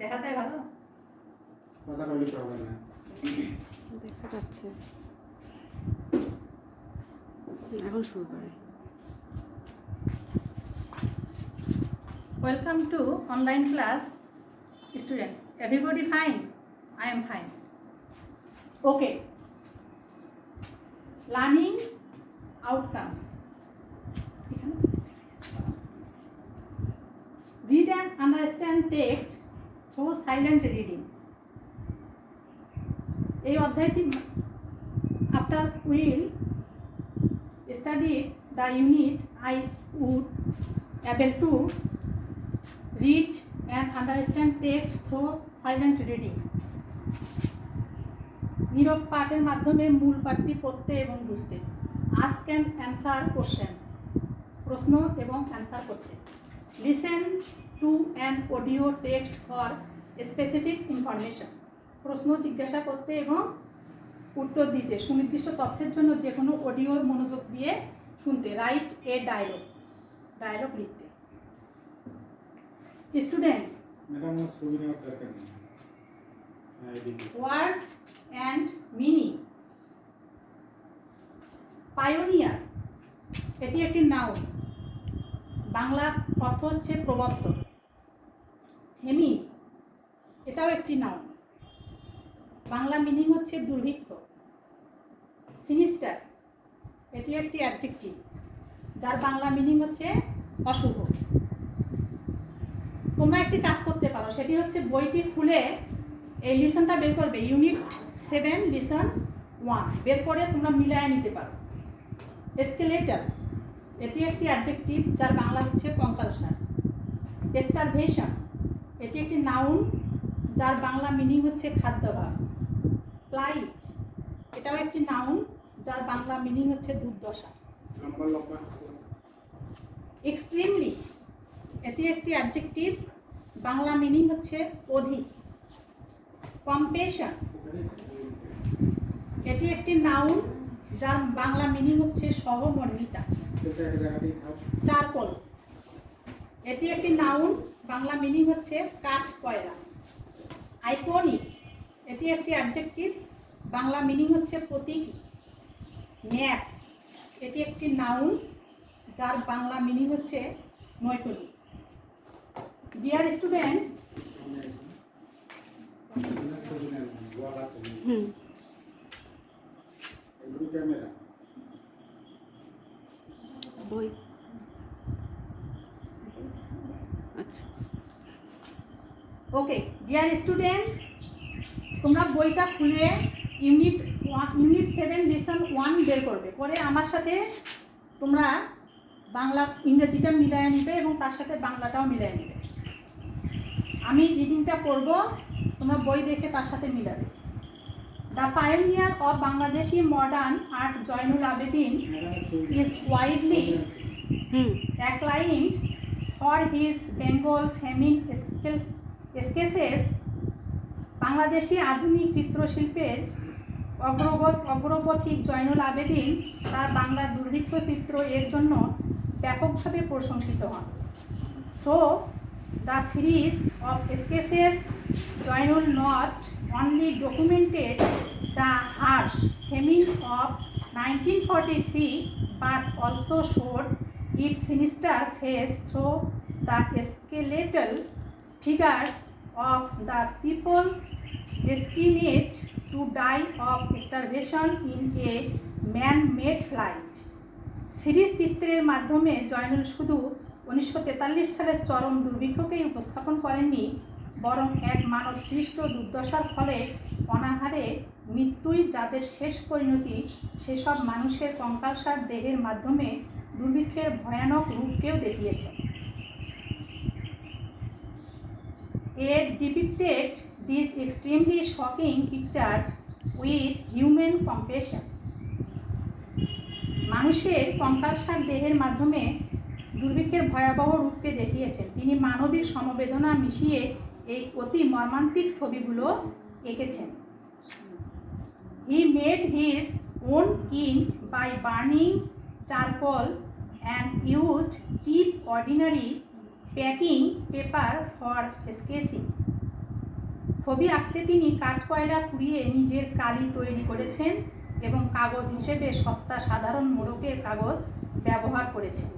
দেখা যায় ভালো? কথা বলি প্রবলেম না। দেখা যাচ্ছে। এখন শুরু করে। Welcome to online class, students. Everybody fine? I am fine. Okay. Learning outcomes. Read and understand text through silent reading. এই অধ্যায়টি after will study the unit I would able to read and understand text through silent reading. নীরব পাঠের মাধ্যমে মূল পাঠটি পড়তে এবং বুঝতে। Ask and answer questions, প্রশ্ন এবং অ্যান্সার করতে। Listen to an audio text for specific information, প্রশ্ন জিজ্ঞাসা করতে এবং উত্তর দিতে। সুনির্দিষ্ট তথ্যের জন্য যে কোনো অডিওর মনোযোগ দিয়ে শুনতে। রাইট এ ডায়লগ লিখতে। স্টুডেন্টস, ম্যাডাম ছবি নেওয়ার দরকার নেই। Word and meaning. পায়োনিয়ার, এটি একটি নাউন, বাংলা অর্থ হচ্ছে প্রবর্তক। হেমি, এটাও একটি নাউন, বাংলা মিনিং হচ্ছে দুর্ভিক্ষ। সিনিস্টার, এটি একটি অ্যাডজেক্টিভ, যার বাংলা মিনিং হচ্ছে অশুভ। তোমরা একটি কাজ করতে পারো, সেটি হচ্ছে বইটি খুলে এই লিসনটা বের করবে। ইউনিট 7 লিসন 1 বের করে তোমরা মিলায় নিতে পারো। এসকেলেটর, এটি একটি অ্যাডজেক্টিভ, যার বাংলা হচ্ছে কঙ্কালসার। স্টারভেশন, এটি একটি নাউন, যার বাংলা মিনিং হচ্ছে খাদ্যাভাব। প্লাইট, এটাও একটি নাউন, যার বাংলা মিনিং হচ্ছে দুর্দশা। এক্সট্রিমলি, এটি একটি অ্যাডজেক্টিভ, বাংলা মিনিং হচ্ছে অধিক। কম্পেশন, এটি একটি নাউন, যার বাংলা মিনিং হচ্ছে সহমর্মিতা। চারকোল, এটি একটি নাউন, বাংলা মিনিং হচ্ছে কাঠ কয়লা। আইকনিক, এটি একটি অ্যাডজেক্টিভ, বাংলা মিনিং হচ্ছে প্রতীকী। ম্যাপ, এটি একটি নাউন, যার বাংলা মিনিং হচ্ছে নৈপুণিক। ডিয়ার স্টুডেন্টস, বই। আচ্ছা, ওকে ডিয়ার স্টুডেন্টস, তোমরা বইটা খুলে ইউনিট 7 লিসন 1 বের করবে, করে আমার সাথে তোমরা বাংলা ইংরেজিটা মিলিয়ে নেবে এবং তার সাথে বাংলাটাও মিলিয়ে নেবে। আমি রিডিংটা করব, তোমরা বই দেখে তার সাথে মিলাবে। The pioneer of Bangladeshi modern art Zainul Abedin is widely acclaimed for his Bengal famine sketches. বাংলাদেশি আধুনিক চিত্রশিল্পের অগ্রপথিক জয়নুল আবেদিন তার বাংলার দুর্ভিক্ষ চিত্র এর জন্য ব্যাপকভাবে প্রশংসিত হন। So the series of sketches Zainul not only documented the harsh famine of 1943 but also showed its sinister face through the skeletal figures of the people destined to die of starvation in a man-made flight. Series চিত্রের মাধ্যমে জয়নুল শুধু 1943 সালের চরম দুর্ভিক্ষকেই উপস্থাপন করেননি, বরং এক মানব সৃষ্ট দুর্দশার ফলে অনাহারে মৃত্যুই যাদের শেষ পরিণতি, সেসব মানুষের কঙ্কালসার দেহের মাধ্যমে দুর্ভিক্ষের ভয়ানক রূপকেও দেখিয়েছে। It depicted this extremely shocking picture with human compassion. মানুষের কঙ্কালসার দেহের মাধ্যমে দুর্ভিক্ষের ভয়াবহ রূপকে দেখিয়েছেন। তিনি মানবিক সমবেদনা মিশিয়ে এই অতি মর্মান্তিক ছবিগুলো এঁকেছেন। He made his own ink by burning charcoal and used cheap ordinary packing paper for sketching. ছবি আঁকতে তিনি কাঠকয়লা পুড়িয়ে নিজের কালি তৈরি করেছেন এবং কাগজ হিসেবে সস্তা সাধারণ মোড়কের কাগজ ব্যবহার করেছেন।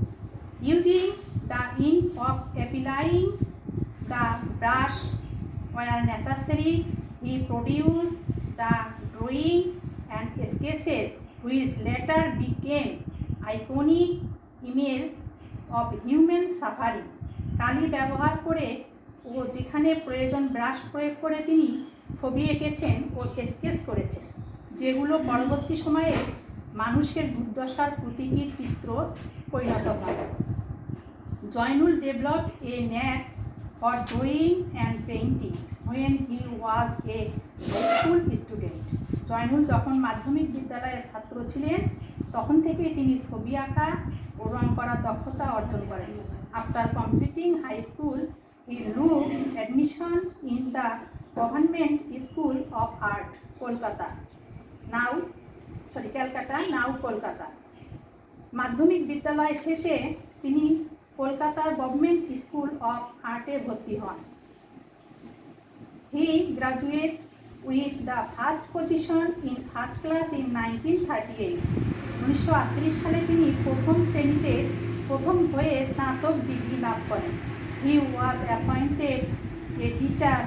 Using the ink of applying the brush where necessary, he produced the drawing and sketches which later became iconic image of human suffering. কালি ব্যবহার করে ও যেখানে প্রয়োজন ব্রাশ প্রয়োগ করে তিনি ছবি এঁকেছেন ও স্কেচ করেছেন, যেগুলো পরবর্তী সময়ে মানুষের দুর্দশার প্রতীকী চিত্র পরিণত হয়। Zainul developed a knack for drawing and painting when he was a high school student. Zainul যখন মাধ্যমিক বিদ্যালয়ের ছাত্র ছিলেন তখন থেকেই তিনি ছবি আঁকা ও রং করার দক্ষতা অর্জন করেন। After completing high school, he took admission in the Government School of Art, Kolkata, now Kolkata. মাধ্যমিক বিদ্যালয় শেষে তিনি কলকাতার গভর্নমেন্ট স্কুল অফ আর্টে ভর্তি হন। He graduated with the first position in first class in 1938. 1938 সালে তিনি প্রথম শ্রেণীতে প্রথম হয়ে স্নাতক ডিগ্রি লাভ করেন। He was appointed a teacher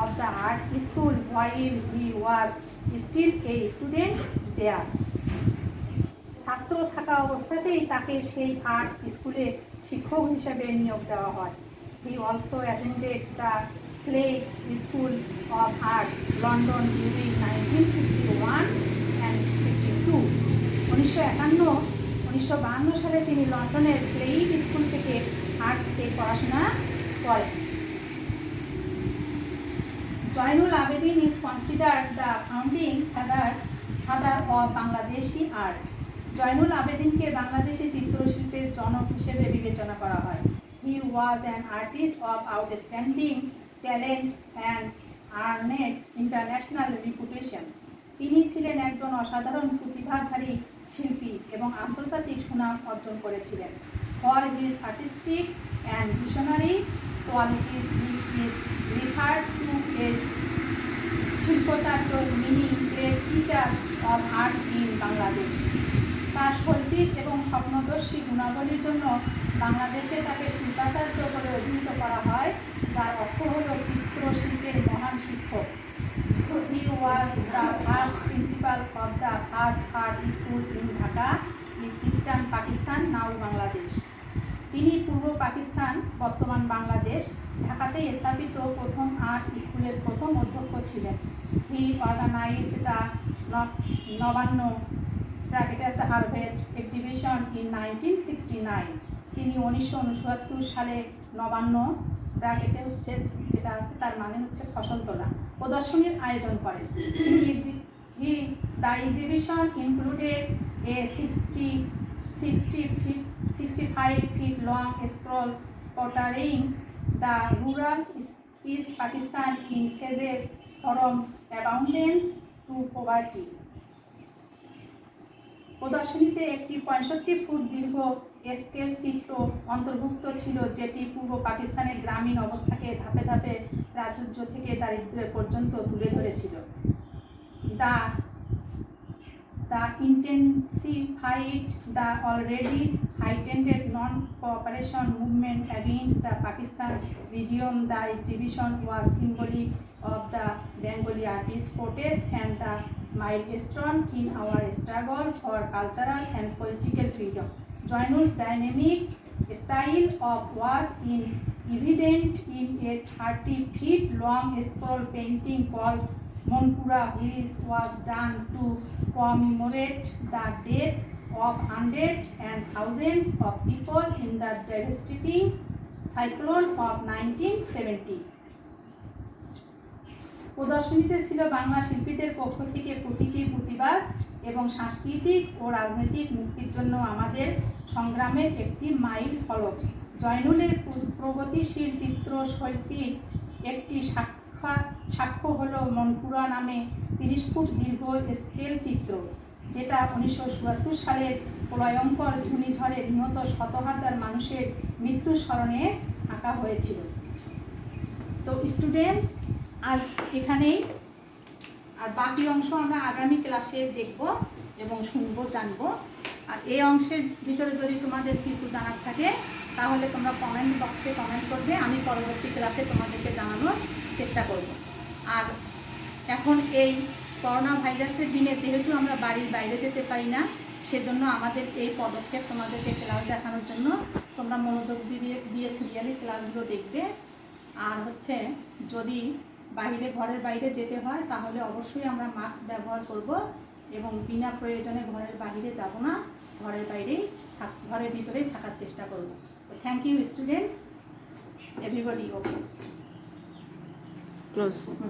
of the art school while he was still a student there. ছাত্র থাকা অবস্থাতেই তাকে সেই আর্ট স্কুলে শিক্ষক হিসেবে নিয়োগ দেওয়া হয়। He also attended the Slade School of Arts, London during 1951 and 52. 1952 সালে তিনি লন্ডনের স্লেইড স্কুল থেকে আর্টসে পড়াশোনা করেন। Zainul Abedin is considered the founding father of Bangladeshi art. Zainul আবেদিনকে Bangladeshi চিত্রশিল্পের জনক হিসেবে বিবেচনা করা হয়। He was an artist of outstanding talent and earned international reputation. তিনি ছিলেন একজন অসাধারণ প্রতিভাধারী শিল্পী এবং আন্তর্জাতিক সুনাম অর্জন করেছিলেন। For his artistic and visionary qualities, he is referred to as শিল্পাচার্য, meaning great teacher of art in Bangladesh. তার শৈল্পিক এবং স্বপ্নদর্শী গুণাবলীর জন্য বাংলাদেশে তাকে শিল্পাচার্য বলে অভিহিত করা হয়, যার অর্থ হল চিত্রশিল্পের মহান শিক্ষক। He was the first principal of the first art school in Dhaka, in Eastern Pakistan, now Bangladesh. তিনি পূর্ব পাকিস্তান, বর্তমান বাংলাদেশ, ঢাকাতে স্থাপিত প্রথম আর্ট স্কুলের প্রথম অধ্যক্ষ ছিলেন। He organized the Nabanna harvest exhibition in 1969. তিনি 1969 সালে নবান্ন ব্র্যাকেটে যেটা আছে তার মানে হচ্ছে ফসল তোলা প্রদর্শনীর আয়োজন করেন। The exhibition included a 65 feet long scroll portraying the rural East Pakistan in phases from abundance to poverty. প্রদর্শনীতে একটি 65 ফুট দীর্ঘ স্কেল চিত্র অন্তর্ভুক্ত ছিল, যেটি পূর্ব পাকিস্তানের গ্রামীণ অবস্থাকে ধাপে ধাপে প্রাচুর্য থেকে দারিদ্র্য পর্যন্ত তুলে ধরেছিল। The intensified the already heightened non-cooperation movement against the Pakistan regime. The exhibition was symbolic of the Bengali artist protest and the milestone in our struggle for cultural and political freedom. Joynul's dynamic style of work is evident in a 30 feet long scroll painting called Monpura, which was done to commemorate the death of hundreds and thousands of people in the devastating cyclone of 1970. প্রদর্শনীতে ছিল বাংলা শিল্পীদের পক্ষ থেকে প্রতীকী প্রতিবাদ এবং সাংস্কৃতিক ও রাজনৈতিক মুক্তির জন্য আমাদের সংগ্রামের একটি মাইল ফলক। জয়নুলের প্রগতিশীল চিত্রশৈল্পীর একটি সাক্ষ্য হল মনপুরা নামে 30 ফুট দীর্ঘ স্কেল চিত্র, যেটা 1974 সালের প্রলয়ঙ্কর ঘূর্ণিঝড়ে নিহত 100,000 মানুষের মৃত্যুর স্মরণে আঁকা হয়েছিল। তো স্টুডেন্টস, আজ এখানেই, আর বাকি অংশ আমরা আগামী ক্লাসে দেখব এবং শুনবো, জানবো। আর এই অংশের ভিতরে যদি তোমাদের কিছু জানার থাকে তাহলে তোমরা কমেন্ট বক্সে কমেন্ট করবে, আমি পরবর্তী ক্লাসে তোমাদেরকে জানানোর চেষ্টা করব। আর এখন এই করোনা ভাইরাসের দিনে যেহেতু আমরা বাড়ির বাইরে যেতে পারি না, সেজন্য আমাদের এই পদক্ষেপ তোমাদেরকে ক্লাস দেখানোর জন্য তোমরা মনোযোগ দিয়ে সিরিয়ালি ক্লাসগুলো দেখবে। আর হচ্ছে যদি ঘরের বাইরে যেতে হয় তাহলে অবশ্যই আমরা মাস্ক ব্যবহার করব এবং বিনা প্রয়োজনে ঘরের বাইরে যাব না, ঘরের ভিতরেই থাকার চেষ্টা করব। Thank you students, everybody okay. Close.